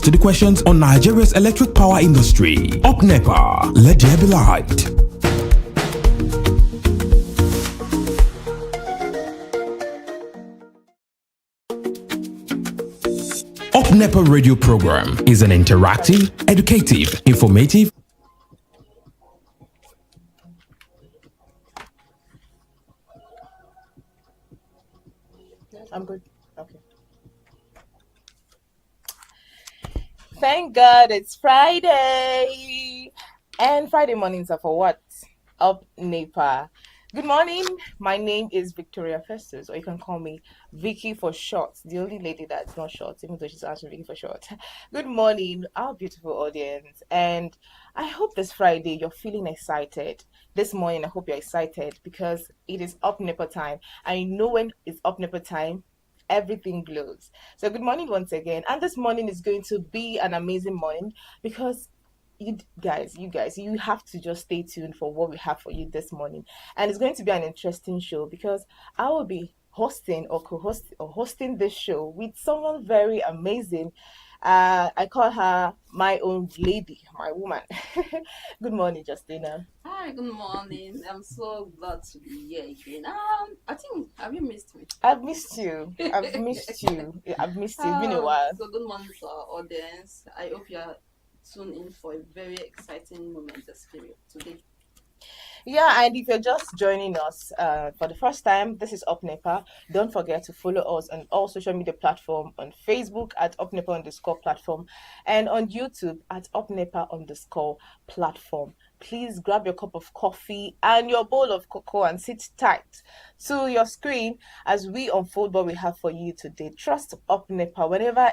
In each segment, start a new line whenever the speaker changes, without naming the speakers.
To the questions on Nigeria's electric power industry. Up Nepa, let there be light. Up Nepa radio program is an interactive, educative, informative.
I'm good. Okay. Thank God it's Friday. And Friday mornings are for what? Up Nepa. Good morning. My name is Victoria Festus, or you can call me Vicky for short. The only lady that's not short, even though she's answering Vicky for short. Good morning, our beautiful audience. And I hope this Friday you're feeling excited. This morning, I hope you're excited because it is Up Nepa time. I know when it's Up Nepa time, everything glows. So good morning once again. And this morning is going to be an amazing morning because you guys, you have to just stay tuned for what we have for you this morning. And it's going to be an interesting show because I will be hosting or hosting this show with someone very amazing. I call her my own lady, my woman. Good morning, Justina.
Hi, good morning. I'm so glad to be here again. I think, have you missed me?
I've missed you. I've missed you. I've missed you. It's been a while.
So good morning to our audience. I hope you are tuned in for a very exciting moment this period today.
Yeah, and if you're just joining us for the first time, this is Up Nepa. Don't forget to follow us on all social media platforms, on Facebook at upnepa_platform and on YouTube at upnepa_platform. Please grab your cup of coffee and your bowl of cocoa and sit tight to your screen as we unfold what we have for you today. Trust Up Nepa whenever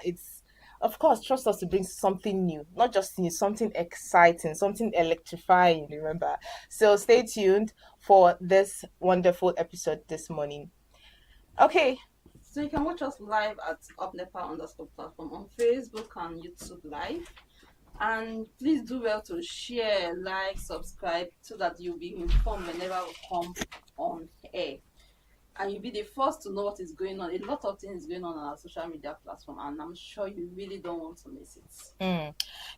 of course, trust us to bring something new, not just new, something exciting, something electrifying, remember. So stay tuned for this wonderful episode this morning. Okay.
So you can watch us live at upnepa_platform on Facebook and YouTube live. And please do well to share, like, subscribe so that you'll be informed whenever we come on air. And you'll be the first to know what is going on. A lot of things going on our social media platform, and I'm sure you really don't want to miss it.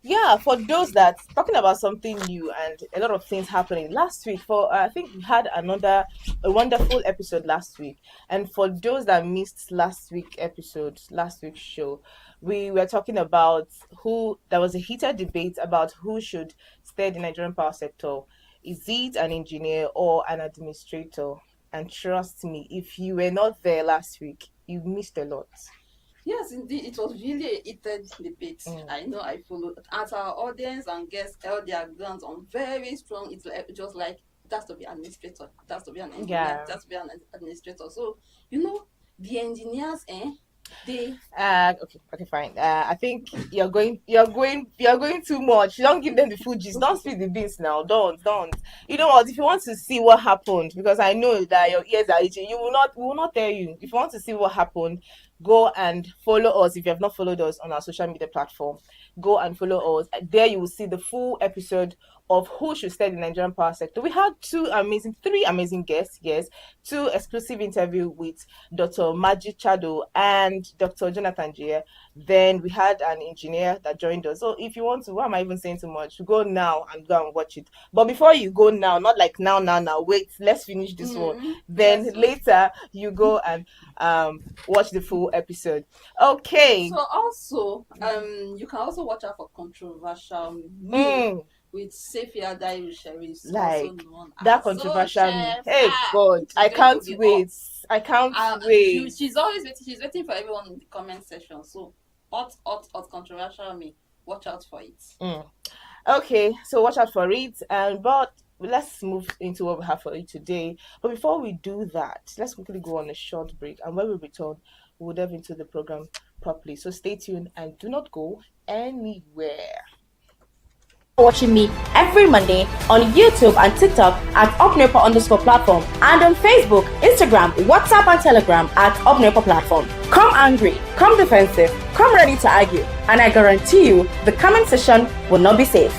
Yeah, for those that talking about something new and a lot of things happening last week. I think we had a wonderful episode last week, and for those that missed last week's show, we were talking about there was a heated debate about who should steer the Nigerian power sector. Is it an engineer or an administrator? And trust me, if you were not there last week, you missed a lot.
Yes, indeed. It was really a heated debate. I know I followed. As our audience and guests held their grounds on very strong, it was like, it has to be administrator. It has to be an engineer.
Yeah.
It has to be an administrator. So, the engineers, they...
Okay, fine. I think you're going too much. Don't give them the full gist. Don't spill the beans now. Don't. You know what? If you want to see what happened, because I know that your ears are itching, we will not tell you. If you want to see what happened, go and follow us. If you have not followed us on our social media platform, go and follow us. There you will see the full episode of who should steer the Nigerian power sector. We had three amazing guests, yes, 2 exclusive interviews with Dr. Magic Chado and Dr. Jonathan Jia. Then we had an engineer that joined us. So if you want to, why am I even saying too much? Go now and go and watch it. But before you go now, not like now, wait, let's finish this one. Then later you go and watch the full episode. Okay.
So also, you can also watch out for controversial news with Safia Dairu,
like that controversial news. Hey God, I can't wait.
She's always waiting. She's waiting for everyone in the comment section. So hot controversial me. Watch out for it.
Okay, so watch out for it. But let's move into what we have for you today. But before we do that, let's quickly go on a short break. And when we return, we'll dive into the program properly. So stay tuned and do not go anywhere.
Watching me every Monday on YouTube and TikTok at upnepa_platform and on Facebook, Instagram, WhatsApp and Telegram at upnepa_platform. Come angry, come defensive, come ready to argue, and I guarantee you the comment section will not be safe.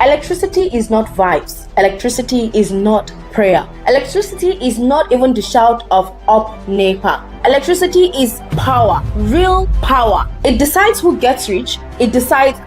Electricity is not vibes. Electricity is not prayer. Electricity is not even the shout of up Nepa. Electricity is power, real power. It decides who gets rich. It decides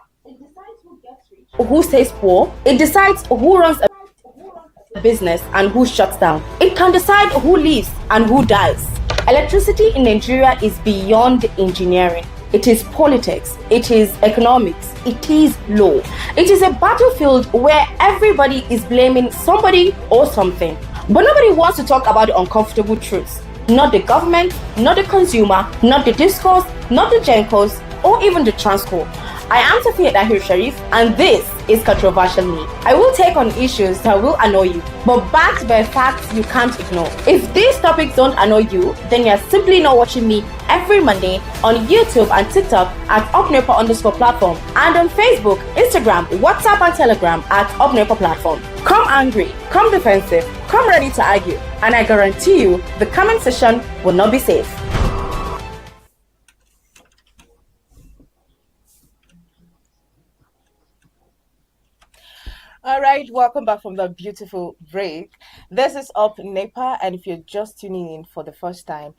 who stays poor. It decides who runs a business and who shuts down. It can decide who lives and who dies. Electricity in Nigeria is beyond engineering. It is politics, it is economics, it is law. It is a battlefield where everybody is blaming somebody or something. But nobody wants to talk about the uncomfortable truths. Not the government, not the consumer, not the discourse, not the Gencos, or even the Transco. I am Sophia Dahir Sharif, and this is Controversial Me. I will take on issues that will annoy you, but backed by facts you can't ignore. If these topics don't annoy you, then you're simply not watching me every Monday on YouTube and TikTok at upnepa_platform, and on Facebook, Instagram, WhatsApp, and Telegram at upnepa platform. Come angry, come defensive, come ready to argue, and I guarantee you the comment section will not be safe.
All right, welcome back from the beautiful break. This is Up Nepa, and if you're just tuning in for the first time,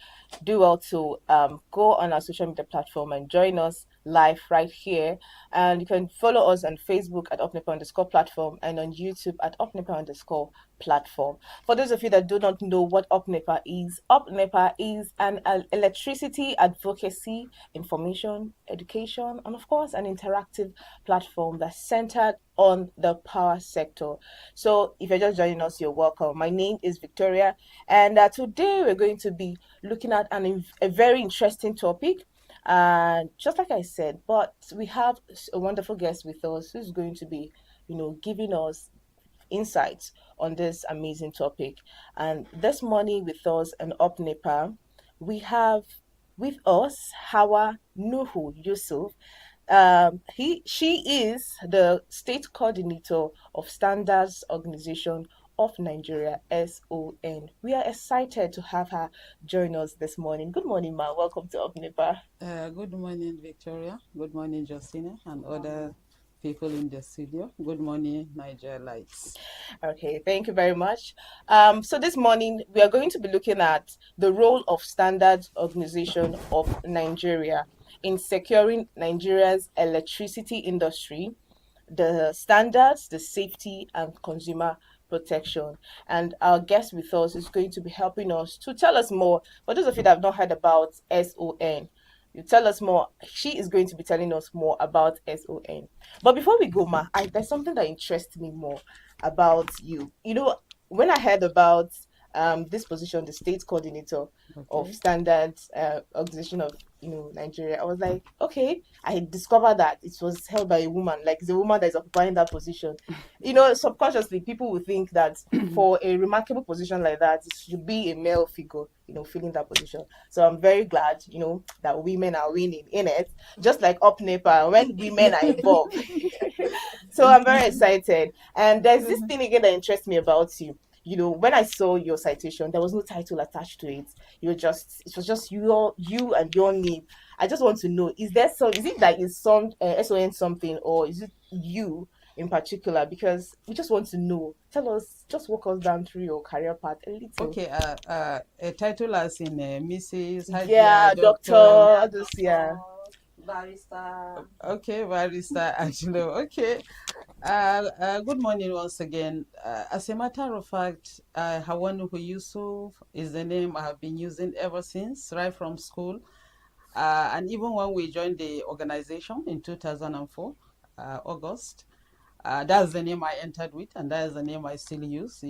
do well to go on our social media platform and join us live right here. And you can follow us on Facebook at upnepa_platform and on YouTube at upnepa_platform. For those of you that do not know what UpNepa is an electricity advocacy, information, education, and of course an interactive platform that's centered on the power sector. So if you're just joining us, you're welcome. My name is Victoria, and today we're going to be looking at a very interesting topic. And just like I said, but we have a wonderful guest with us who's going to be, giving us insights on this amazing topic. And this morning with us and Up Nepa, we have with us Hawa Nuhu Yusuf. She is the state coordinator of Standards Organization of Nigeria, SON. We are excited to have her join us this morning. Good morning, ma. Welcome to Up Nepa.
Good morning, Victoria. Good morning, Justina, and other people in the studio. Good morning, Niger Lights.
Okay, thank you very much. So this morning we are going to be looking at the role of Standards Organization of Nigeria in securing Nigeria's electricity industry, the standards, the safety, and consumer protection. And our guest with us is going to be helping us to tell us more. For those of you that have not heard about SON, you tell us more. She is going to be telling us more about SON. But before we go, ma, there's something that interests me more about you. When I heard about this position, the state coordinator of Standards Organization of Nigeria, I was like, okay, I discovered that it was held by a woman, like the woman that is occupying that position. Subconsciously people would think that for a remarkable position like that, it should be a male figure, filling that position. So I'm very glad, that women are winning in it, just like Up Nepa when women are involved. So I'm very excited. And there's this thing again that interests me about you. When I saw your citation, there was no title attached to it. It was just you and your name. I just want to know, is it that is some SON something, or is it you in particular? Because we just want to know. Tell us, just walk us down through your career path a little.
Okay, a title as in Mrs. Hajia,
yeah, doctor,
barrister.
Okay, barrister, Angelo. Okay. Good morning once again. As a matter of fact, Hawanuhu Yusuf is the name I have been using ever since, right from school. And even when we joined the organization in 2004, August, that's the name I entered with, and that is the name I still use,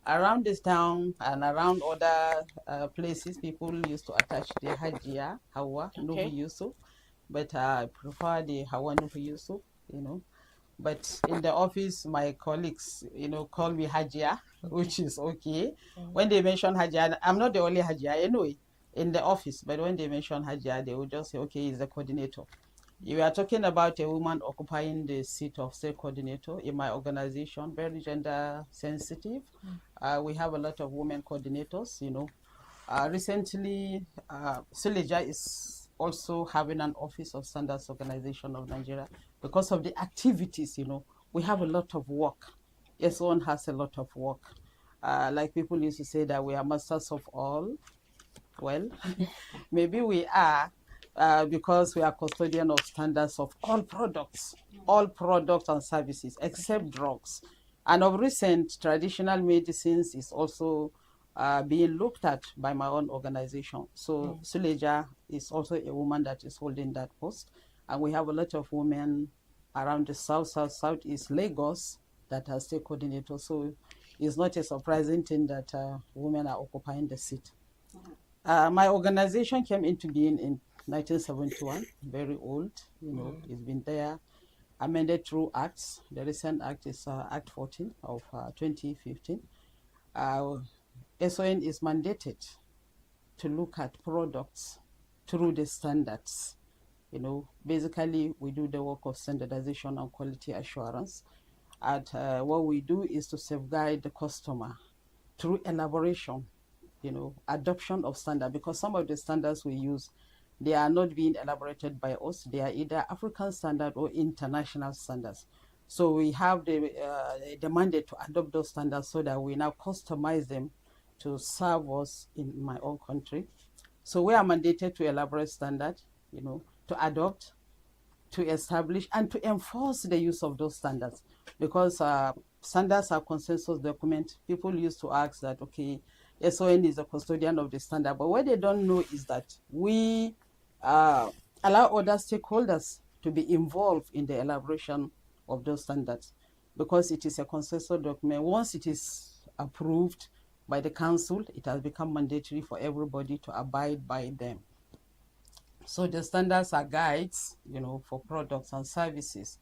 Around this town and around other places, people used to attach the Hajia, Hawa, Nuhu Yusuf, but I prefer the Hawa Nuhu Yusuf, But in the office, my colleagues, call me Hajia, which is okay. When they mention Hajia, I'm not the only Hajia anyway in the office, but when they mention Hajia, they will just say, okay, he's the coordinator. You are talking about a woman occupying the seat of state coordinator in my organization, very gender sensitive. We have a lot of women coordinators, Recently, Suleja is also having an office of Standards Organization of Nigeria because of the activities, we have a lot of work. SON has a lot of work. Like people used to say that we are masters of all. Well, maybe we are, because we are custodian of standards of all products and services except drugs. And of recent, traditional medicines is also being looked at by my own organization. So Suleja is also a woman that is holding that post. And we have a lot of women around the southeast Lagos that are state coordinators. So it's not a surprising thing that women are occupying the seat. My organization came into being in 1971, very old, it's been there, amended through acts. The recent act is Act 14 of 2015. SON is mandated to look at products through the standards. Basically, we do the work of standardization and quality assurance. And what we do is to safeguard the customer through elaboration, adoption of standard, because some of the standards we use, they are not being elaborated by us. They are either African standard or international standards. So we have the mandate to adopt those standards so that we now customize them to serve us in my own country. So we are mandated to elaborate standard, to adopt, to establish, and to enforce the use of those standards. Because standards are consensus documents. People used to ask that, okay, SON is a custodian of the standard, but what they don't know is that we allow other stakeholders to be involved in the elaboration of those standards, because it is a consensus document. Once it is approved by the council, it has become mandatory for everybody to abide by them. So the standards are guides, for products and services.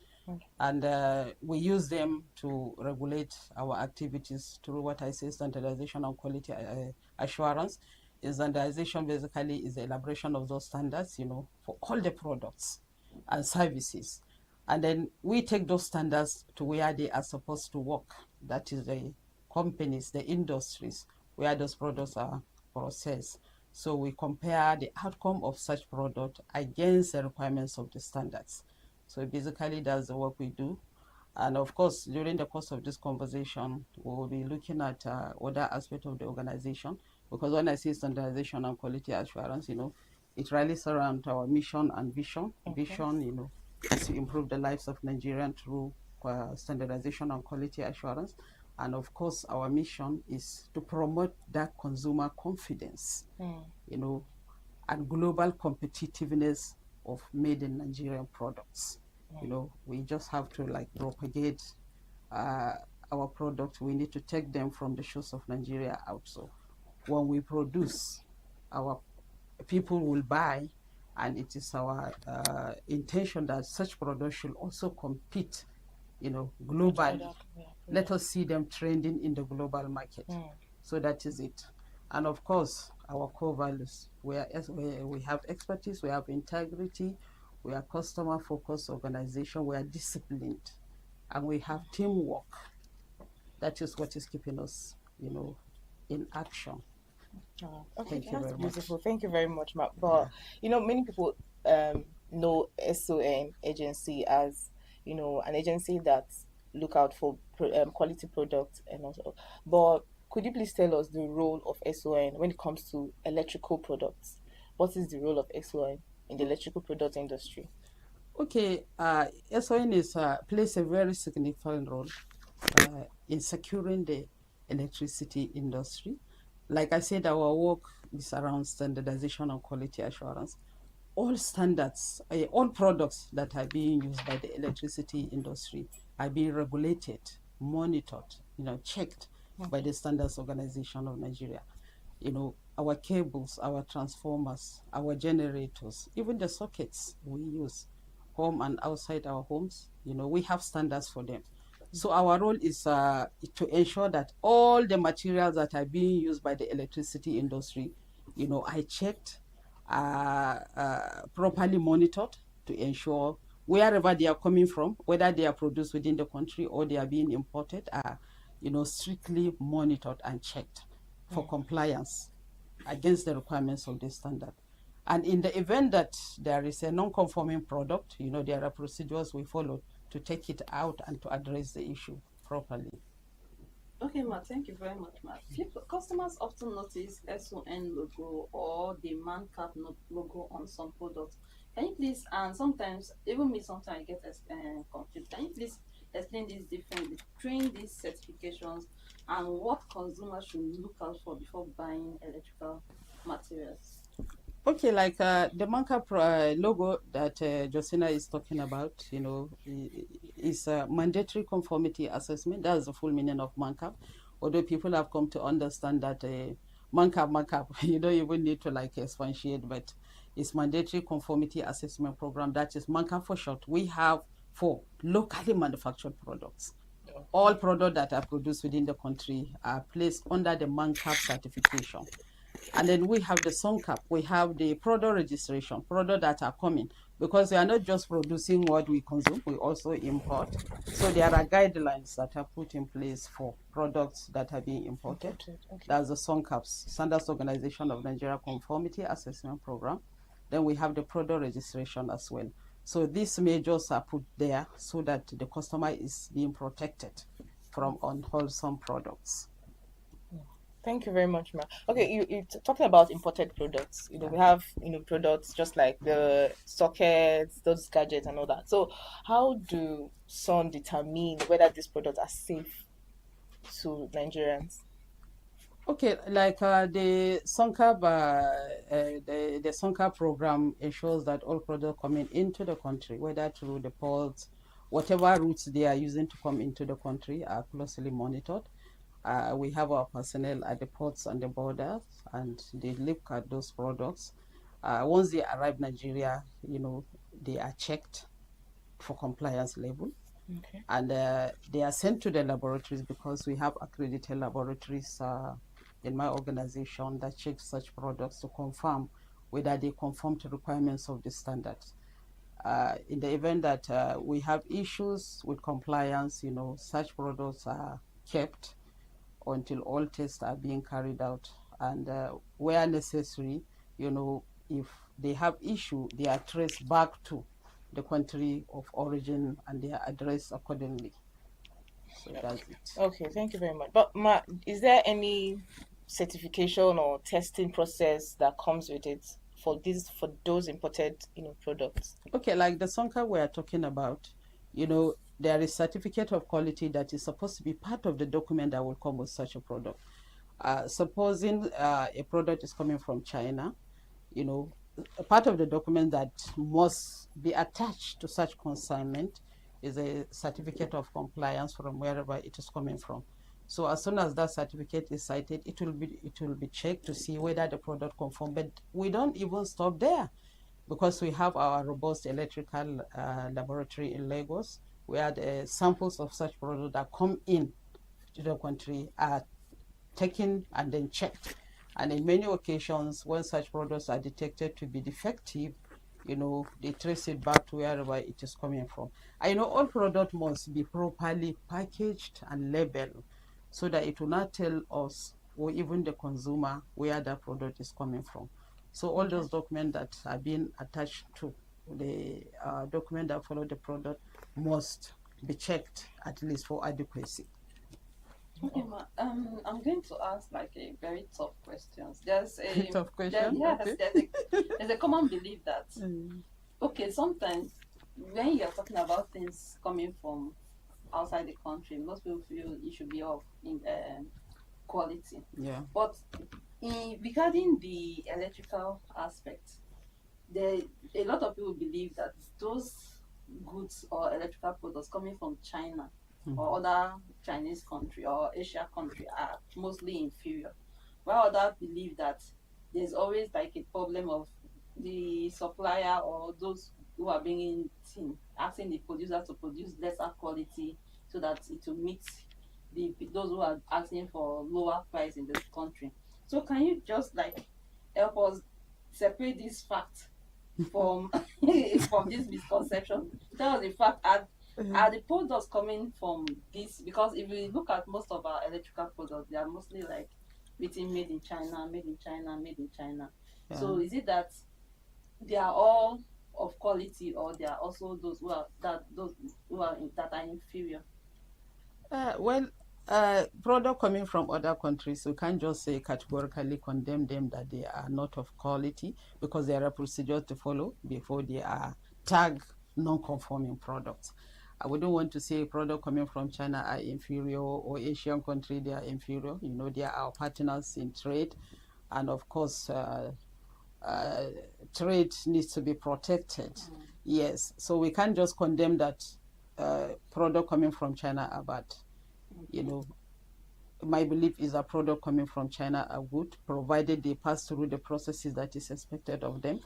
And we use them to regulate our activities through what I say standardization and quality assurance. Standardization basically is the elaboration of those standards, for all the products and services. And then we take those standards to where they are supposed to work. That is the companies, the industries where those products are processed. So we compare the outcome of such product against the requirements of the standards. So basically that's the work we do. And of course, during the course of this conversation, we will be looking at other aspects of the organization, because when I say standardization and quality assurance, it really surrounds our mission and vision. Okay. Vision, is to improve the lives of Nigerians through standardization and quality assurance. And of course, our mission is to promote that consumer confidence, and global competitiveness of made in Nigerian products. We just have to propagate our products. We need to take them from the shores of Nigeria out. So when we produce, our people will buy, and it is our intention that such products should also compete, globally. Let us see them trending in the global market. So that is it. And of course, our core values, we have expertise, we have integrity, we are customer-focused organization, we are disciplined, and we have teamwork. That is what is keeping us, in action.
Oh, okay,
Thank you
that's
very
beautiful.
much.
Thank you very much, Mark. But many people know SON agency as an agency that look out for quality products and also. But could you please tell us the role of SON when it comes to electrical products? What is the role of SON in the electrical product industry?
Okay, SON plays a very significant role in securing the electricity industry. Like I said, our work is around standardization and quality assurance. All standards, all products that are being used by the electricity industry are being regulated, monitored, checked by the Standards Organization of Nigeria. Our cables, our transformers, our generators, even the sockets we use, home and outside our homes, we have standards for them. So our role is to ensure that all the materials that are being used by the electricity industry, are checked, properly monitored to ensure wherever they are coming from, whether they are produced within the country or they are being imported, are strictly monitored and checked for compliance against the requirements of the standard. And in the event that there is a non-conforming product, there are procedures we follow to take it out and to address the issue properly.
Okay, ma, thank you very much, ma. Customers often notice SON logo or the man cap logo on some products. Can you please, and sometimes, even me, sometimes I get confused. Can you please explain this difference between these certifications and what consumers should look out for before buying electrical materials?
Okay, like the Manca logo that Josina is talking about, is a mandatory conformity assessment. That's the full meaning of Manca. Although people have come to understand that Manca, you don't even need to like expatiate, but it's mandatory conformity assessment program. That is Manca for short. We have for locally manufactured products. All products that are produced within the country are placed under the MANCAP certification. And then we have the SONCAP, we have the product registration, product that are coming, because we are not just producing what we consume, we also import. So there are guidelines that are put in place for products that are being imported. Okay. That's the SONCAPs, Standards Organization of Nigeria Conformity Assessment Program. Then we have the product registration as well. So these measures are put there so that the customer is being protected from unwholesome products.
Thank you very much, ma. Okay, you talking about imported products. We have products just like the sockets, those gadgets, and all that. So, how do some determine whether these products are safe to Nigerians?
Okay, like the SONCAP, the SONCAP program ensures that all products coming into the country, whether through the ports, whatever routes they are using to come into the country, are closely monitored. We have our personnel at the ports and the borders, and they look at those products. Once they arrive Nigeria, they are checked for compliance level.
Okay.
And they are sent to the laboratories, because we have accredited laboratories in my organization that check such products to confirm whether they conform to requirements of the standards. In the event that we have issues with compliance, such products are kept until all tests are being carried out, and where necessary, if they have issue, they are traced back to the country of origin and they are addressed accordingly. So that's it.
Okay, thank you very much. But ma, is there any certification or testing process that comes with it for those imported products?
Okay, like the SONCA we are talking about, there is certificate of quality that is supposed to be part of the document that will come with such a product. Supposing a product is coming from China, a part of the document that must be attached to such consignment is a certificate of compliance from wherever it is coming from. So as soon as that certificate is cited, it will be checked to see whether the product conforms. But we don't even stop there, because we have our robust electrical laboratory in Lagos, where the samples of such products that come in to the country are taken and then checked. And in many occasions, when such products are detected to be defective, they trace it back to wherever it is coming from. I know all product must be properly packaged and labeled, so that it will not tell us or even the consumer where that product is coming from. So all those documents that are being attached to the document that follow the product must be checked, at least for adequacy.
Okay, ma. I'm going to ask like a very tough question. There's a
tough question.
There's a common belief that okay, sometimes when you're talking about things coming from outside the country, most people feel it should be of quality.
Yeah.
But regarding the electrical aspect, a lot of people believe that those goods or electrical products coming from China or other Chinese country or Asia country are mostly inferior. While others believe that there's always like a problem of the supplier or those who are bringing it in, asking the producer to produce lesser quality so that it will meet those who are asking for lower price in this country. So can you just like help us separate this fact from from this misconception? Tell us the fact, are the products coming from this? Because if we look at most of our electrical products, they are mostly like written made in China, made in China, made in China. Yeah. So is it that they are all of quality, or there are also those who are that are inferior?
Well, product coming from other countries, we can't just say categorically condemn them that they are not of quality, because there are procedures to follow before they are tagged non-conforming products. I wouldn't want to say product coming from China are inferior, or Asian country they are inferior. They are our partners in trade, and of course, trade needs to be protected. Yes, so we can't just condemn that product coming from China are bad. My belief is a product coming from China are good, provided they pass through the processes that is expected of them.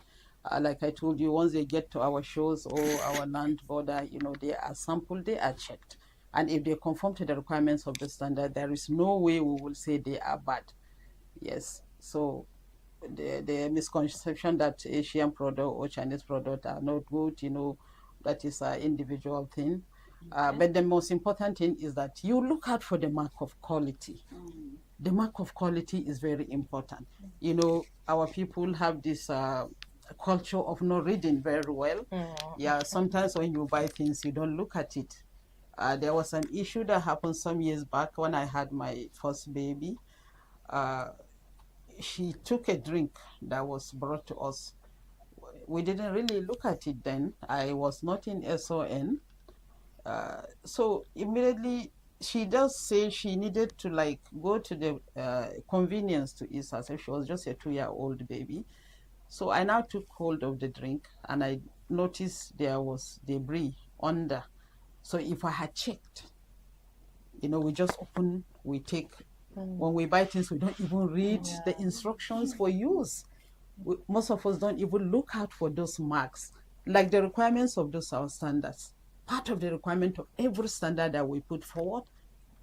Like I told you, once they get to our shores or our land border, they are sampled, they are checked. And if they conform to the requirements of the standard, there is no way we will say they are bad. Yes. So the misconception that Asian product or Chinese product are not good, that is an individual thing. But the most important thing is that you look out for the mark of quality. The mark of quality is very important. Our people have this culture of not reading very well. Yeah, sometimes when you buy things, you don't look at it. There was an issue that happened some years back when I had my first baby. She took a drink that was brought to us. We didn't really look at it then. I was not in SON. So immediately she just say she needed to go to the convenience to eat herself. She was just a 2-year-old baby. So I now took hold of the drink and I noticed there was debris under. So if I had checked, we just open, we take. When we buy things, we don't even read the instructions for use. Most of us don't even look out for those marks, like the requirements of those our standards. Part of the requirement of every standard that we put forward,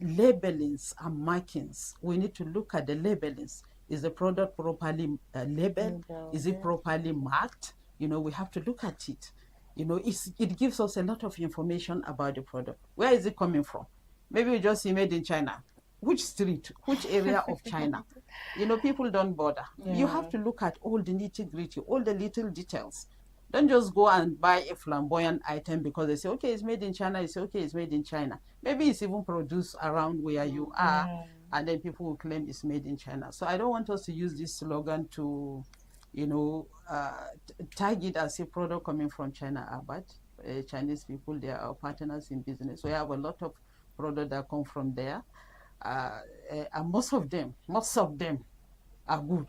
labelings and markings. We need to look at the labelings. Is the product properly labeled? Is it properly marked? We have to look at it. It gives us a lot of information about the product. Where is it coming from? Maybe we just see made in China. Which street, which area of China? People don't bother. You have to look at all the nitty-gritty, all the little details. Don't just go and buy a flamboyant item because they say, okay, it's made in China. You say, okay, it's made in China. Maybe it's even produced around where you are, and then people will claim it's made in China. So I don't want us to use this slogan to, tag it as a product coming from China are bad. Chinese people, they are our partners in business. We have a lot of products that come from there. And most of them are good.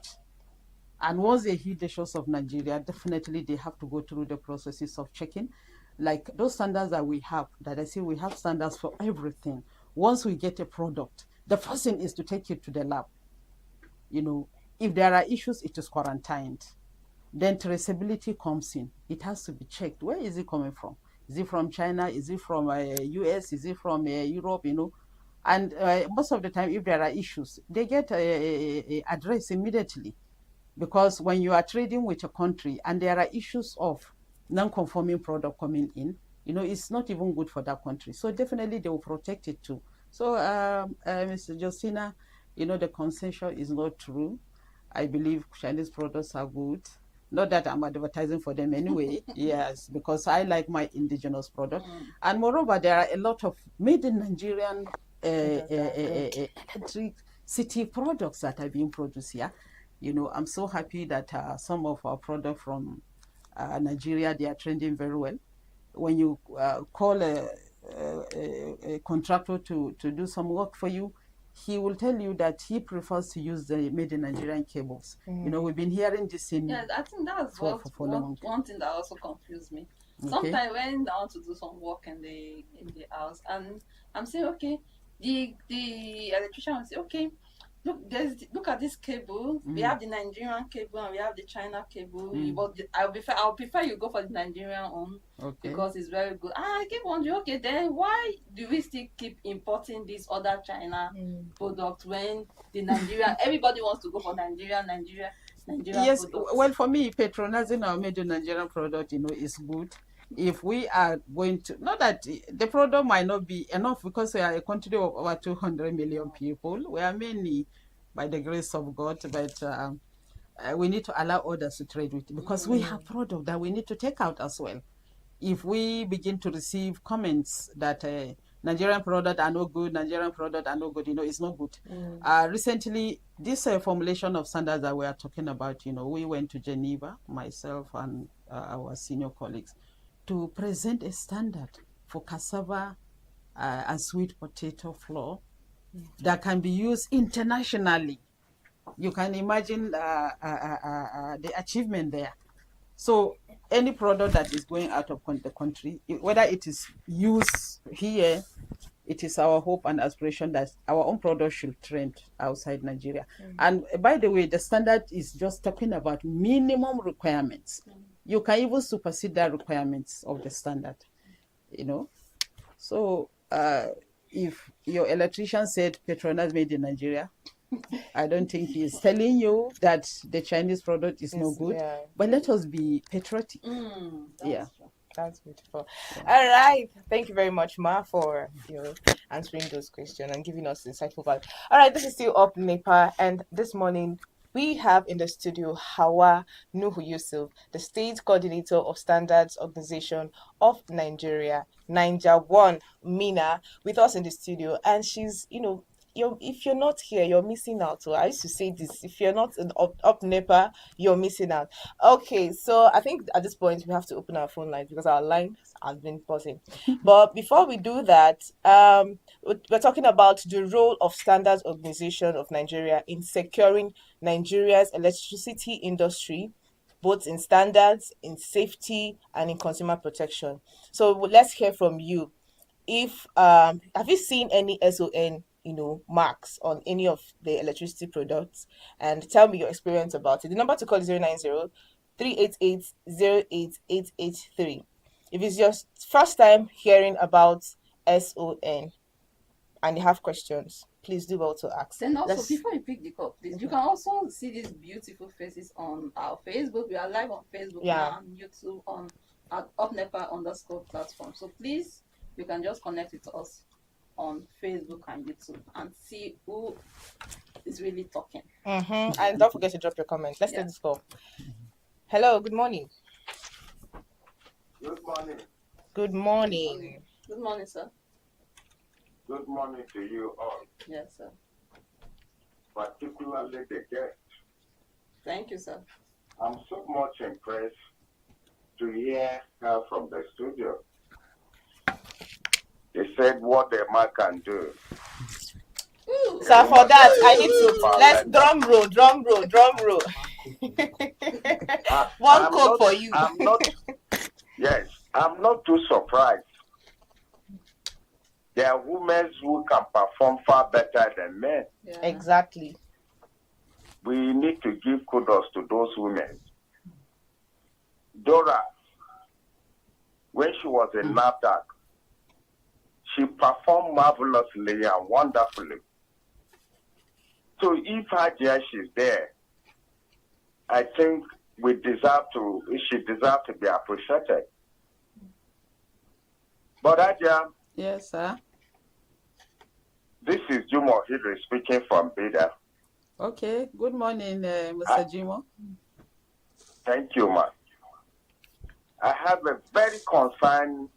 And once they hit the shores of Nigeria, definitely they have to go through the processes of checking. Like those standards that we have, that I say we have standards for everything. Once we get a product, the first thing is to take it to the lab. If there are issues, it is quarantined. Then traceability comes in. It has to be checked. Where is it coming from? Is it from China? Is it from US? Is it from Europe? And most of the time, if there are issues, they get addressed immediately. Because when you are trading with a country and there are issues of non-conforming product coming in, it's not even good for that country. So definitely they will protect it too. So, Mr. Justina, the consensus is not true. I believe Chinese products are good. Not that I'm advertising for them anyway. Yes, because I like my indigenous product. And moreover, there are a lot of made in Nigerian electricity products that are being produced here. I'm so happy that some of our products from Nigeria, they are trending very well. When you call a contractor to do some work for you, he will tell you that he prefers to use the made in Nigerian cables. We've been hearing this in.
Yeah, I think that's one thing that also confused me. Okay. Sometimes when I want to do some work in the house, and I'm saying, okay, the electrician will say, okay, look at this cable. We have the Nigerian cable and we have the China cable. But I'll prefer you go for the Nigerian one, because it's very good. I keep wondering, okay, then why do we still keep importing these other China products when the Nigerian everybody wants to go for Nigerian
yes,
products?
Well, for me, patronizing our made in Nigerian product, is good. If we are going to, not that the product might not be enough, because we are a country of over 200 million people. We are mainly by the grace of God, but we need to allow others to trade with, because we have product that we need to take out as well. If we begin to receive comments that Nigerian product are no good, Nigerian product are no good, it's not good. Recently, this formulation of standards that we are talking about, we went to Geneva, myself and our senior colleagues, to present a standard for cassava and sweet potato flour that can be used internationally. You can imagine the achievement there. So any product that is going out of the country, whether it is used here, it is our hope and aspiration that our own product should trend outside Nigeria. And by the way, the standard is just talking about minimum requirements. You can even supersede the requirements of the standard, So if your electrician said Petronas made in Nigeria, I don't think he's telling you that the Chinese product is no good.
Yeah.
But let us be patriotic. Yeah.
That's beautiful. All right. Thank you very much, Ma, for answering those questions and giving us insightful value. All right, this is still Up Nepa, and this morning we have in the studio Hawa Nuhu Yusuf, the State Coordinator of Standards Organization of Nigeria, Niger One, Mina, with us in the studio, and she's, if you're not here, you're missing out. So I used to say this: if you're not in up Nepa, you're missing out. Okay, so I think at this point we have to open our phone lines because our line has been buzzing. But before we do that, we're talking about the role of Standards Organization of Nigeria in securing Nigeria's electricity industry, both in standards, in safety, and in consumer protection. So let's hear from you. If have you seen any SON marks on any of the electricity products, and tell me your experience about it. The number to call is 090-388-08883. If it's your first time hearing about SON and you have questions, please do well to ask.
And also, before you pick the call, please, you can also see these beautiful faces on our Facebook. We are live on Facebook now, on YouTube, on at UpNepa_platform. So please, you can just connect with us on Facebook and YouTube and see who is really talking.
And don't forget to drop your comments. Let's take this call. Hello, good morning.
Good morning.
Good morning.
Good morning, sir.
Good morning to you all.
Yes, sir.
Particularly the guest.
Thank you, sir.
I'm so much impressed to hear her from the studio. They said what the man can do.
So for that, I need to let's drum roll. One call for you.
I'm not too surprised. There are women who can perform far better than men.
Yeah. Exactly.
We need to give kudos to those women. Dora, when she was in NAFDAC, she performed marvelously and wonderfully. So if Hajia is there, I think she deserves to be appreciated. But Hajia.
Yes, sir.
This is Jumo Hidri speaking from Bida.
Okay. Good morning, Mr. Jumo.
Thank you, ma'am. I have a very concern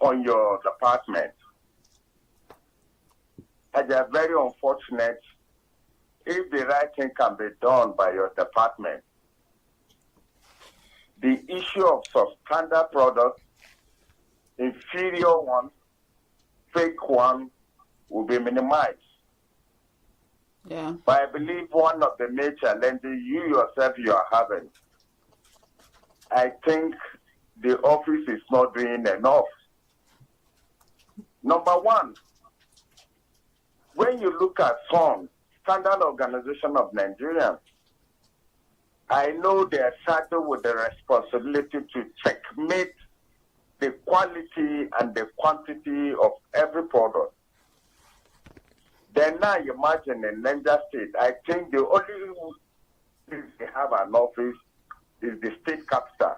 on your department. And they are very unfortunate if the right thing can be done by your department. The issue of substandard products, inferior one, fake one, will be minimized.
Yeah.
But I believe one of the main challenges you are having, I think the office is not doing enough. Number one, when you look at SON, Standard Organization of Nigeria, I know they are saddled with the responsibility to checkmate the quality and the quantity of every product. Then now imagine in Niger State, I think the only place they have an office is the state capital.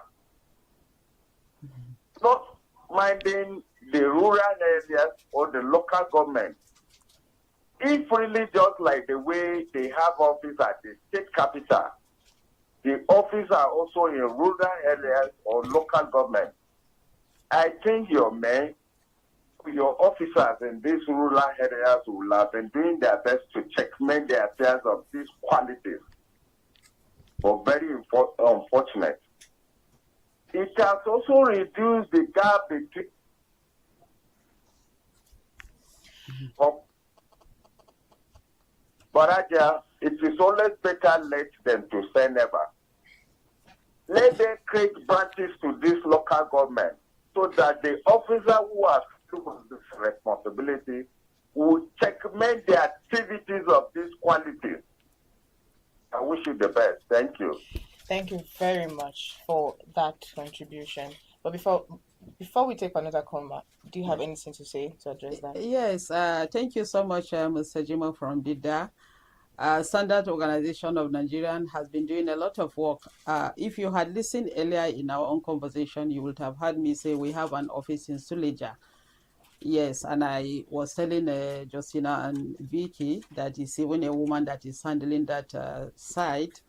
Not minding the rural areas or the local government If really just like the way they have office at the state capital, the office are also in rural areas or local government, I think your officers in these rural areas will have been doing their best to checkmate the affairs of these qualities. But very unfortunate. It has also reduced the gap between Baraja. It is always better late than to say never. Let them create branches to this local government so that the officer who has this responsibility will checkmate the activities of this quality. I wish you the best. Thank you.
Thank you very much for that contribution. But before we take another comment, do you have anything to say to address that?
Yes, thank you so much, Mr. Jimo from Bida. Standard Organization of Nigerian has been doing a lot of work. If you had listened earlier in our own conversation, you would have heard me say we have an office in Suleja. Yes, and I was telling Justina and Vicky that is even a woman that is handling that site.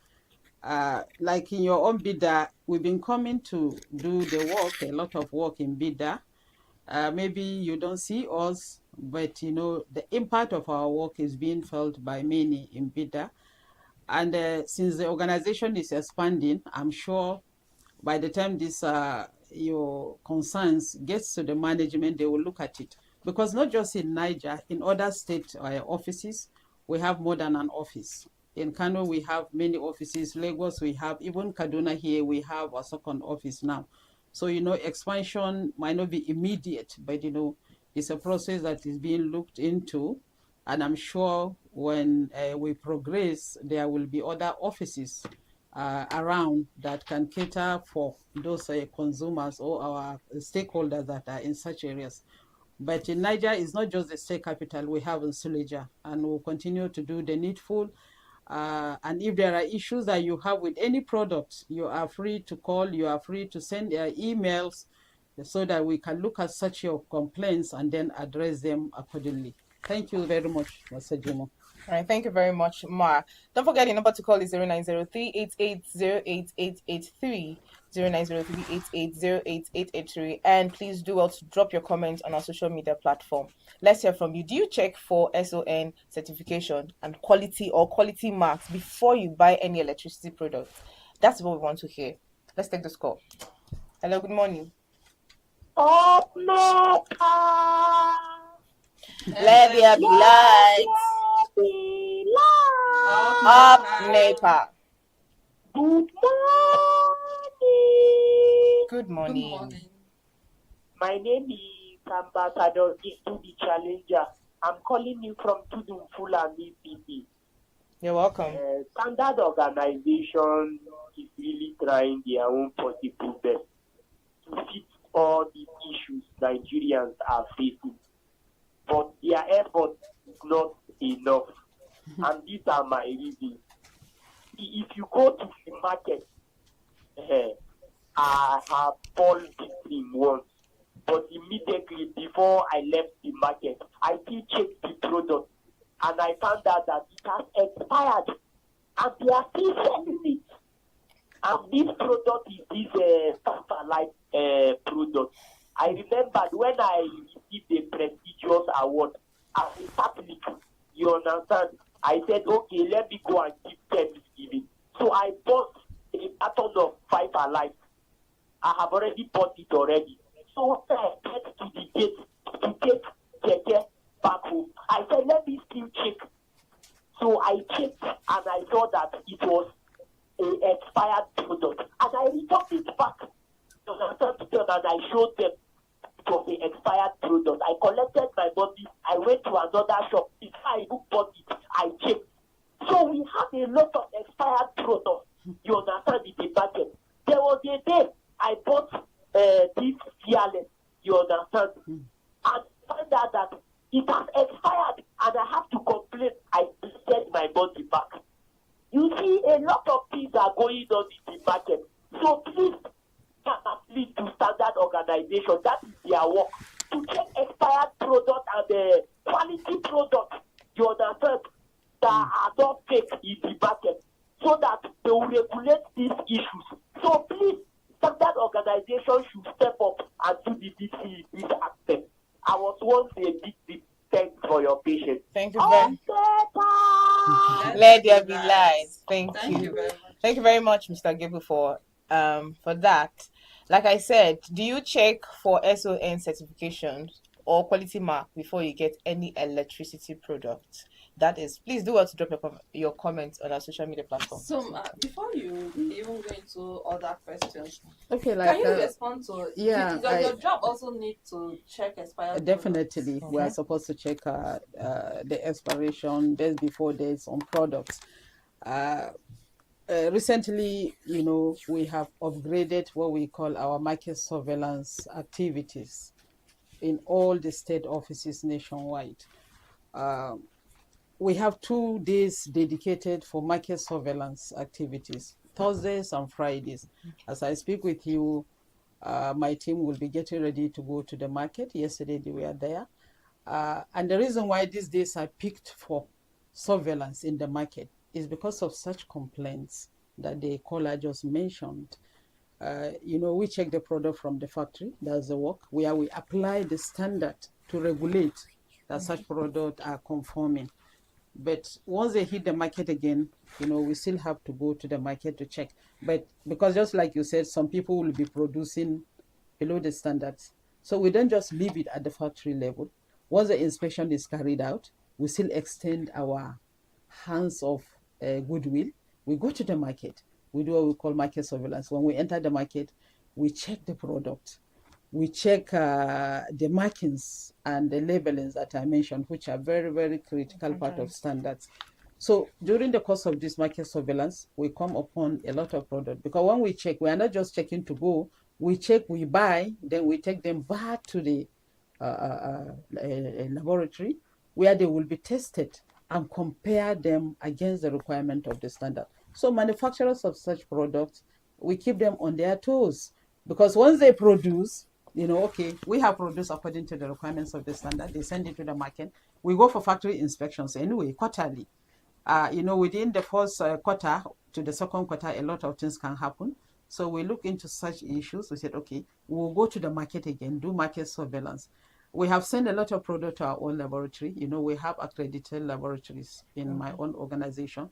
Like in your own Bida, we've been coming to do the work, a lot of work in Bida. Maybe you don't see us, but you know the impact of our work is being felt by many in Bida. And since the organization is expanding, I'm sure by the time this your concerns gets to the management, they will look at it. Because not just in Niger, in other state offices, we have more than an office. In Kano, we have many offices. Lagos, we have, even Kaduna here, we have a second office now. So, you know, expansion might not be immediate, but, you know, it's a process that is being looked into. And I'm sure when we progress, there will be other offices around that can cater for those consumers or our stakeholders that are in such areas. But in Niger, it's not just the state capital we have in Suleja, and we'll continue to do the needful. And if there are issues that you have with any product, you are free to call, you are free to send emails so that we can look at such your complaints and then address them accordingly. Thank you very much, Mr. Jimo.
All right, thank you very much, Ma. Don't forget the number to call is 0903-880-8883, 0903-880-8883, and please do well to drop your comments on our social media platform. Let's hear from you. Do you check for SON certification and quality or quality marks before you buy any electricity product? That's what we want to hear. Let's take this call. Hello, good morning.
Oh, no.
Let there be light. Up Nepa.
Good morning.
Good morning.
Good morning.
My name is Ambassador Gitu the Challenger. I'm calling you from Tudun Fulani City.
You're welcome.
Standard Organization is really trying their own possible best to fix all the issues Nigerians are facing. But their effort is not enough. And these are my reasons. If you go to the market, I have fallen victim once. But immediately before I left the market, I did check the product and I found out that it has expired and they are still selling it. And this product is this Life product. I remembered when I received the prestigious award as a Catholic, you understand? I said, okay, let me go and give Thanksgiving. So I bought a carton of 5 Alive. I have already bought it already. So when I get to the gate to take Keke back home, I said, let me still check. So I checked and I saw that it was an expired product. And I returned it back. So I turned to them and I showed them it was an expired product. I collected my money. I went to another shop. Before I bought it, I checked. So we have a lot of expired products. You understand in the market. There was a day I bought this fearless. You understand? And found out that it has expired and I have to complain. I sent my money back. You see, a lot of things are going on in the market. So please to Standard Organization. That is their work. To check expired product and quality product. you understand, that are not fake in the market, so that they will regulate these issues. So please, standard organization should step up and do the DC in this aspect. I was once a victim. Thanks for your patience.
Thank you very
Let's
Let there be
relax.
light. Thank
Thank
you.
you very much.
Thank you very much, Mr. Gable, for that. Like I said, do you check for SON certifications or quality mark before you get any electricity product? That is, please do want to drop your comments on our social media platform.
So before you even go into other questions,
Okay, like
can you respond to?
yeah,
Does your job also need to check expired
definitely
products?
we are supposed to check the expiration days before days on products. Recently, we have upgraded what we call our market surveillance activities in all the state offices nationwide. We have 2 days dedicated for market surveillance activities, Thursdays and Fridays. As I speak with you, my team will be getting ready to go to the market. Yesterday they were there. And the reason why these days are picked for surveillance in the market is because of such complaints that the caller just mentioned. We check the product from the factory, that's the work, where we apply the standard to regulate that such products are conforming. But once they hit the market again, we still have to go to the market to check. But because just like you said, some people will be producing below the standards. So we don't just leave it at the factory level. Once the inspection is carried out, we still extend our hands of goodwill. We go to the market. We do what we call market surveillance. When we enter the market, we check the product. We check the markings and the labelings that I mentioned, which are very, very critical part of standards. So during the course of this market surveillance, we come upon a lot of products, because when we check, we are not just checking to go. We check, we buy, then we take them back to the laboratory where they will be tested and compare them against the requirement of the standard. So manufacturers of such products, we keep them on their toes, because once they produce, okay, we have produced according to the requirements of the standard, they send it to the market. We go for factory inspections anyway, quarterly. Within the first quarter to the second quarter, a lot of things can happen. So we look into such issues. We said, okay, we'll go to the market again, do market surveillance. We have sent a lot of product to our own laboratory. We have accredited laboratories in my own organization.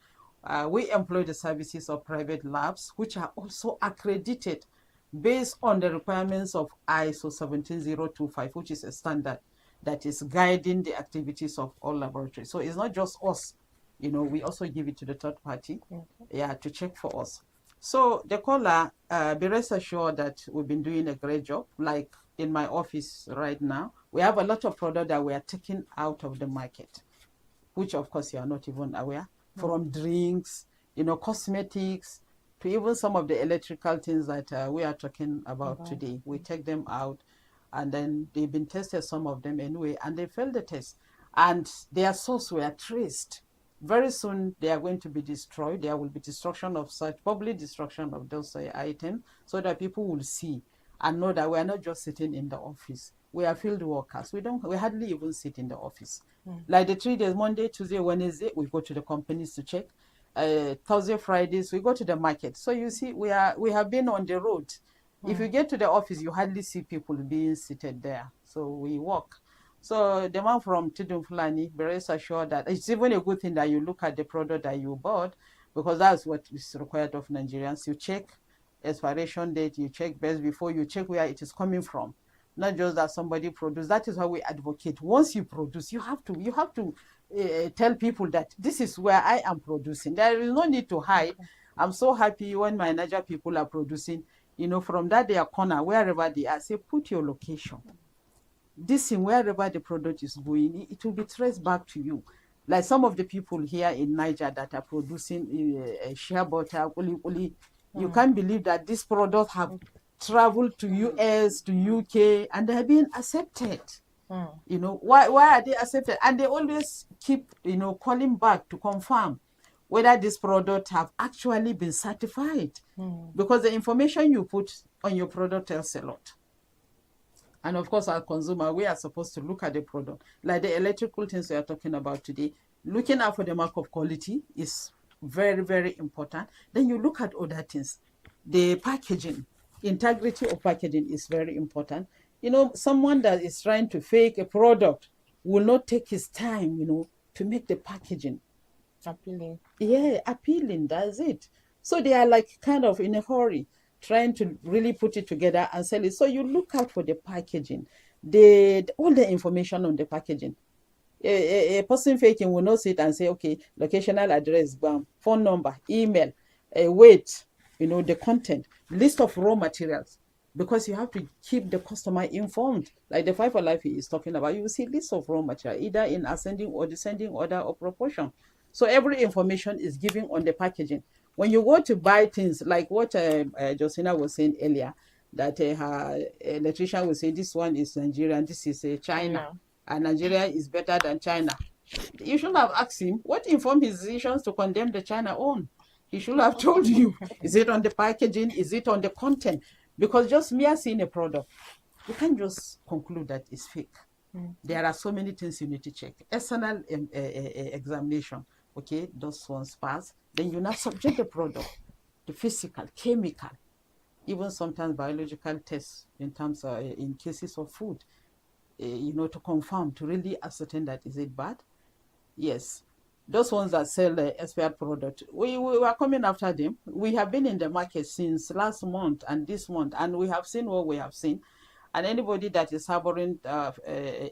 We employ the services of private labs, which are also accredited based on the requirements of ISO 17025, which is a standard that is guiding the activities of all laboratories. So it's not just us. We also give it to the third party, to check for us. So the caller, be rest assured that we've been doing a great job. Like in my office right now, we have a lot of product that we are taking out of the market, which of course you are not even aware, from drinks, cosmetics, to even some of the electrical things that we are talking about today. We take them out, and then they've been tested, some of them anyway, and they failed the test. And their source were traced. Very soon they are going to be destroyed. There will be destruction of such, public destruction of those items, so that people will see and know that we are not just sitting in the office. We are field workers. We hardly even sit in the office. Like the 3 days, Monday, Tuesday, Wednesday, we go to the companies to check. Thursday, Fridays, we go to the market. So you see, we have been on the road. If you get to the office, you hardly see people being seated there. So we walk. So the man from Tidum Fulani, be rest assured that it's even a good thing that you look at the product that you bought, because that's what is required of Nigerians. You check expiration date, you check best before, you check where it is coming from. Not just that somebody produced. That is how we advocate. Once you produce, you have to tell people that this is where I am producing. There is no need to hide. I'm so happy when my Niger people are producing, from that their corner, wherever they are, say, put your location. This in wherever the product is going, it will be traced back to you. Like some of the people here in Niger that are producing shea butter, you can't believe that this product have traveled to US, to UK, and they're being accepted. Why are they accepted? And they always keep, calling back to confirm whether this product have actually been certified. Because the information you put on your product tells a lot. And of course, as consumer, we are supposed to look at the product. Like the electrical things we are talking about today, Looking out for the mark of quality is very, very important. Then you look at other things. The packaging, integrity of packaging is very important. Someone that is trying to fake a product will not take his time, to make the packaging
Appealing.
appealing. That's it. So they are like kind of in a hurry, trying to really put it together and sell it. So you look out for the packaging, all the information on the packaging. A person faking will not sit and say, okay, locational address, bam, phone number, email, weight, the content, list of raw materials, because you have to keep the customer informed. Like the 5 for Life he is talking about, you will see list of raw material, either in ascending or descending order or proportion. So every information is given on the packaging. When you go to buy things, like what Josina was saying earlier, that her electrician will say, this one is Nigerian, this is China, and Nigeria is better than China. You should have asked him what informed his decisions to condemn the China own. He should have told you, is it on the packaging, is it on the content? Because just mere seeing a product, you can't just conclude that it's fake. There are so many things you need to check. External examination, okay, those ones pass. Then you now subject the product to physical, chemical, even sometimes biological tests in terms of, in cases of food, to confirm, to really ascertain that is it bad. Yes, those ones that sell the expired product, we are coming after them. We have been in the market since last month and this month, and we have seen what we have seen. And anybody that is harboring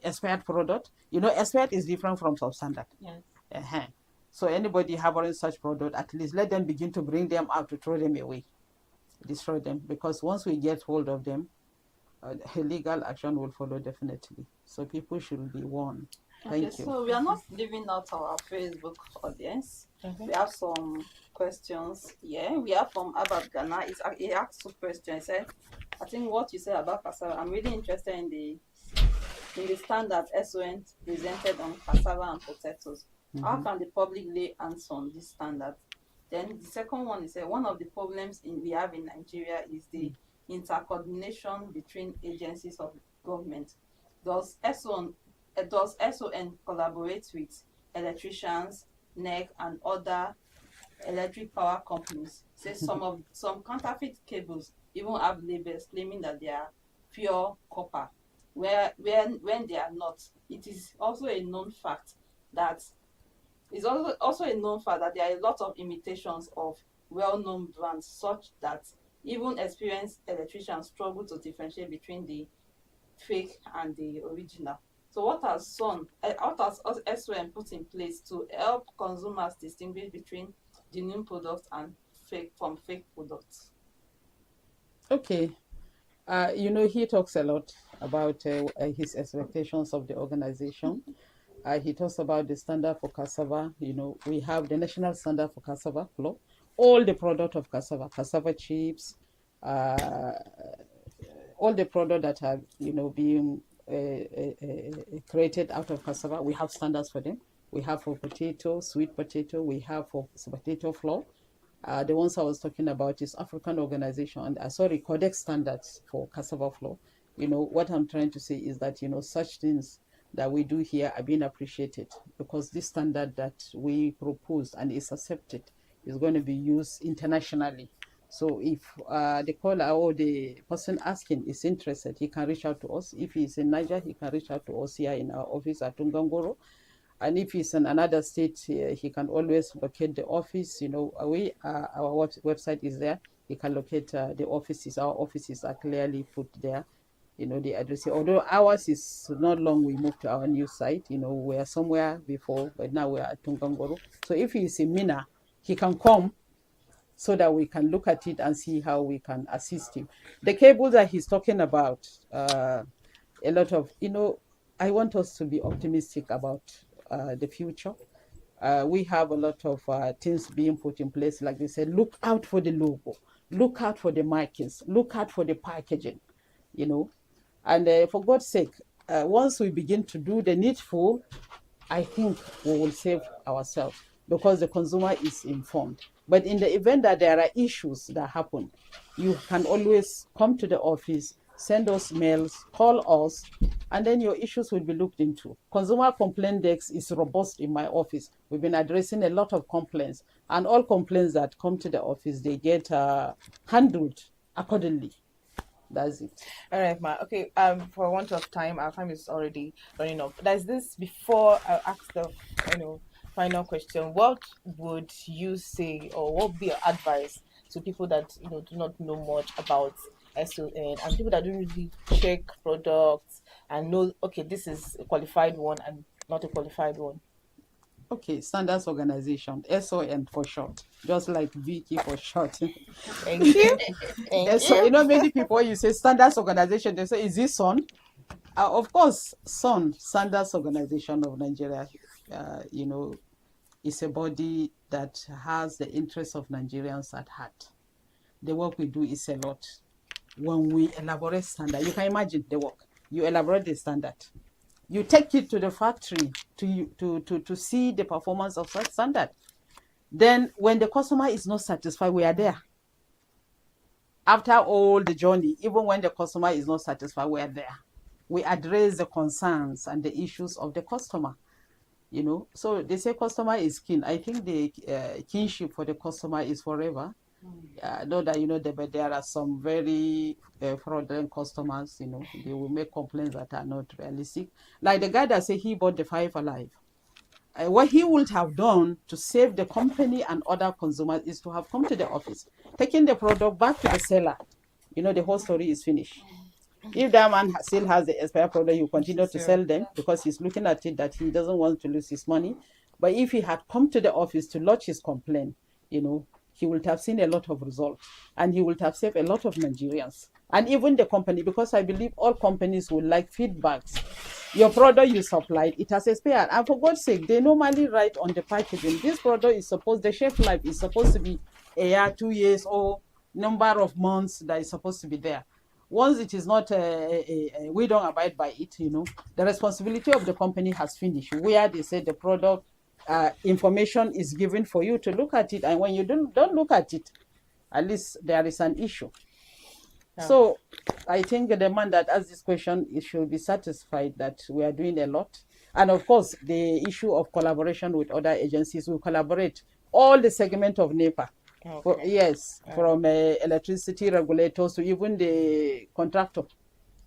expired product, expired is different from substandard.
Yes.
So anybody harboring such product, at least let them begin to bring them out, to throw them away, destroy them, because once we get hold of them, legal action will follow definitely. So people should be warned. Thank you.
So we are not leaving out our Facebook audience. We have some questions here. We have from Abab Ghana. He asked 2 questions. He said, I think what you said about cassava, I'm really interested in the standard SON presented on cassava and potatoes. How can the public lay hands on this standard? Then the second one is one of the problems we have in Nigeria is the intercoordination between agencies of government. Does SON collaborate with electricians, NEC, and other electric power companies? Say some counterfeit cables even have labels claiming that they are pure copper, when they are not. It is also a known fact that there are a lot of imitations of well-known brands, such that even experienced electricians struggle to differentiate between the fake and the original. So what has SON put in place to help consumers distinguish between genuine products and fake products?
Okay. He talks a lot about his expectations of the organization. He talks about the standard for cassava. We have the national standard for cassava flour, all the product of cassava chips, all the product that are being created out of cassava. We have standards for them. We have for potato, sweet potato. We have for potato flour. The ones I was talking about is African organization, Codex standards for cassava flour. What I'm trying to say is that, such things that we do here are being appreciated, because this standard that we propose and is accepted is going to be used internationally. So if the caller or the person asking is interested, he can reach out to us. If he's in Niger, he can reach out to us here in our office at Tungangoro. And if he's in another state, he can always locate the office. Our website is there. He can locate the offices. Our offices are clearly put there. The address. Although ours is not long, we moved to our new site. We were somewhere before, but now we are at Tungangoro. So if he's in Mina, he can come so that we can look at it and see how we can assist him. The cable that he's talking about, a lot of, I want us to be optimistic about the future. We have a lot of things being put in place. Like they said, look out for the logo, look out for the markings, look out for the packaging, And for God's sake, once we begin to do the needful, I think we will save ourselves, because the consumer is informed. But in the event that there are issues that happen, you can always come to the office send us mails, call us, and then your issues will be looked into. Consumer complaint desk is robust in my office. We've been addressing a lot of complaints, and all complaints that come to the office, they get handled accordingly. That's it.
All right, Ma. Okay. For want of time, our time is already running up. There's this before I ask the final question. What would you say, or what would be your advice to people that do not know much about SON and people that don't really check products and know, okay, this is a qualified one and not a qualified one?
Okay, Standards Organization, SON for short, just like Vicky for short.
Thank you. Thank
So,
you.
many people, you say Standards Organization, they say, is this SON? Of course, SON, Standards Organization of Nigeria, is a body that has the interests of Nigerians at heart. The work we do is a lot. When we elaborate standard, you can imagine the work. You elaborate the standard. You take it to the factory to see the performance of such standard. Then when the customer is not satisfied, we are there. After all the journey, even when the customer is not satisfied, we are there. We address the concerns and the issues of the customer. So they say customer is kin. I think the kinship for the customer is forever. Know that but there are some very fraudulent customers. They will make complaints that are not realistic. Like the guy that said he bought the 5 Alive. What he would have done to save the company and other consumers is to have come to the office, taking the product back to the seller. The whole story is finished. If that man still has the expired product, you continue to sell them because he's looking at it that he doesn't want to lose his money. But if he had come to the office to lodge his complaint, he would have seen a lot of results and he would have saved a lot of Nigerians. And even the company, because I believe all companies would like feedbacks. Your product you supplied, it has expired. And for God's sake, they normally write on the packaging, this product is the shelf life is supposed to be a year, 2 years, or number of months that is supposed to be there. Once it is not, we don't abide by it, the responsibility of the company has finished, where they say the product information is given for you to look at it. And when you don't look at it, at least there is an issue. Yeah. So I think the man that asked this question should be satisfied that we are doing a lot. And of course, the issue of collaboration with other agencies, we collaborate all the segment of Nepa. Okay. From electricity regulators to even the contractor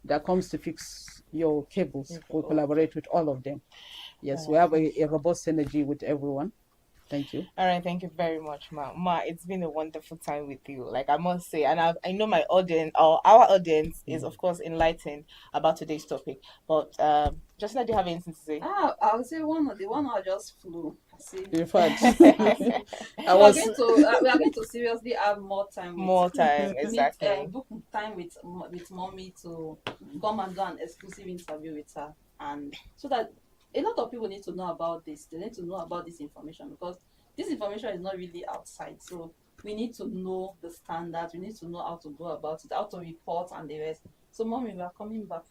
that comes to fix your cables. We collaborate with all of them. Yes, we have a robust synergy with everyone. Thank you.
All right, thank you very much, Ma. It's been a wonderful time with you. Like I must say, and I know my audience, or our audience, is of course enlightened about today's topic. But Justina, do you have anything to say?
I would say the 1 hour just flew.
In fact,
we are going to seriously have more time.
Exactly.
Book time with mommy to come and do an exclusive interview with her, and so that a lot of people need to know about this. They need to know about this information because this information is not really outside. So we need to know the standards. We need to know how to go about it, how to report and the rest. So, mommy, we are coming back.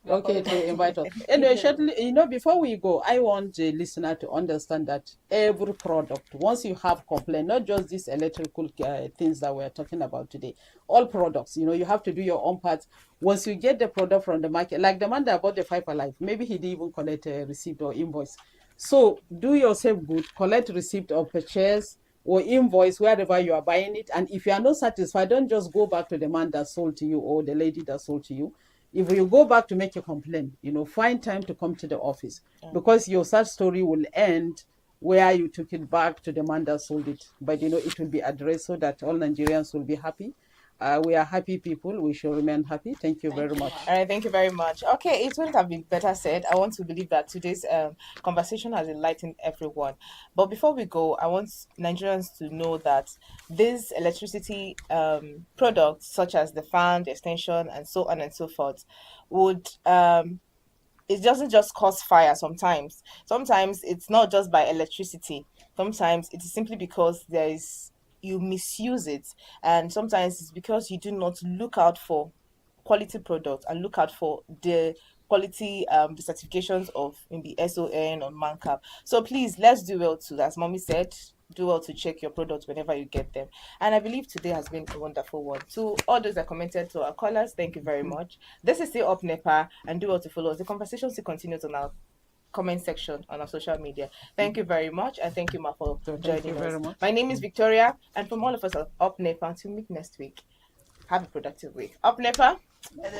Okay, to invite us. Anyway, shortly, before we go, I want the listener to understand that every product, once you have complaint, not just these electrical things that we're talking about today, all products, you have to do your own part. Once you get the product from the market, like the man that bought the 5 Alive, maybe he didn't even collect a receipt or invoice. So do yourself good, collect receipt of purchase or invoice wherever you are buying it. And if you are not satisfied, don't just go back to the man that sold to you or the lady that sold to you. If you go back to make a complaint, find time to come to the office because your sad story will end where you took it back to the man that sold it. But, it will be addressed so that all Nigerians will be happy. We are happy people. We shall remain happy. Thank you very much.
All right, thank you very much. Okay, it wouldn't have been better said. I want to believe that today's conversation has enlightened everyone. But before we go, I want Nigerians to know that these electricity products, such as the fan, the extension, and so on and so forth, would it doesn't just cause fire sometimes. Sometimes it's not just by electricity. Sometimes it is simply because you misuse it, and sometimes it's because you do not look out for quality products and look out for the quality the certifications of maybe SON or MANCAP. So please, let's do well to, as mommy said, do well to check your products whenever you get them. And I believe today has been a wonderful one. To all those that commented, to our callers, thank you very much. This is still Up NEPA, and do well to follow us. The conversation still continues on our comment section on our social media. Thank you very much, and thank you, Ma, for
So thank
joining
you very
us.
much.
My name is Victoria, and from all of us at Up NEPA, until meet next week, have a productive week. Up NEPA,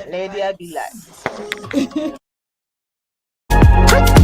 let there be light.